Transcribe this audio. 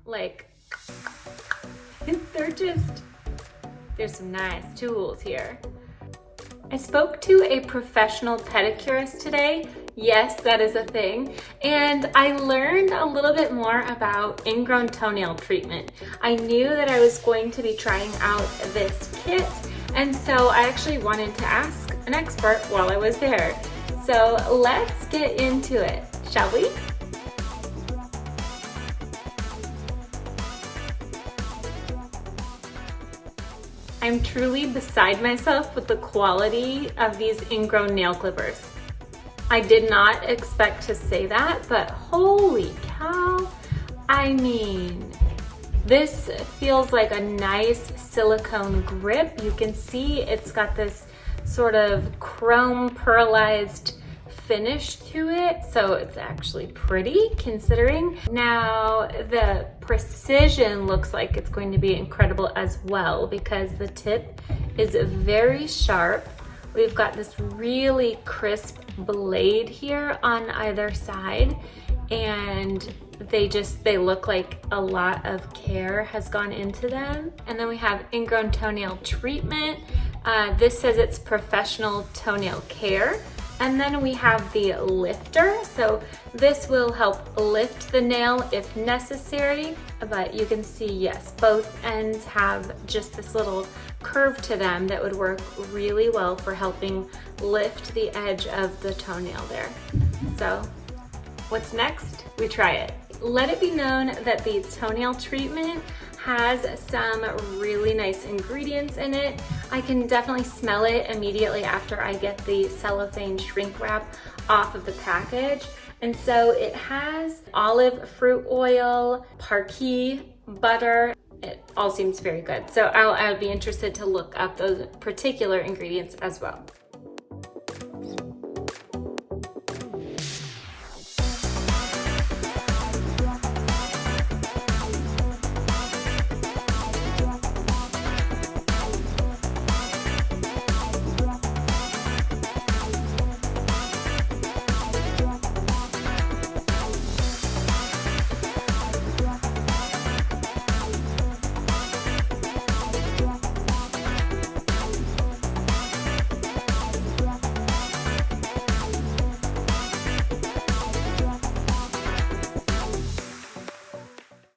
Like, there's some nice tools here. I spoke to a professional pedicurist today. Yes, that is a thing. And I learned a little bit more about ingrown toenail treatment. I knew that I was going to be trying out this kit, and so I actually wanted to ask an expert while I was there. So let's get into it, shall we? I'm truly beside myself with the quality of these ingrown nail clippers. I did not expect to say that, but holy cow. I mean, this feels like a nice silicone grip. You can see it's got this sort of chrome pearlized finish to it, so it's actually pretty considering. Now the precision looks like it's going to be incredible as well because the tip is very sharp. We've got this really crisp blade here on either side, and they look like a lot of care has gone into them. And then we have ingrown toenail treatment. This says it's professional toenail care. And then we have the lifter. So this will help lift the nail if necessary, but you can see, yes, both ends have just this little curve to them that would work really well for helping lift the edge of the toenail there. So what's next? We try it. Let it be known that the toenail treatment has some really nice ingredients in it. I can definitely smell it immediately after I get the cellophane shrink wrap off of the package. And so it has olive fruit oil, parquet, butter. It all seems very good. So I'll be interested to look up those particular ingredients as well.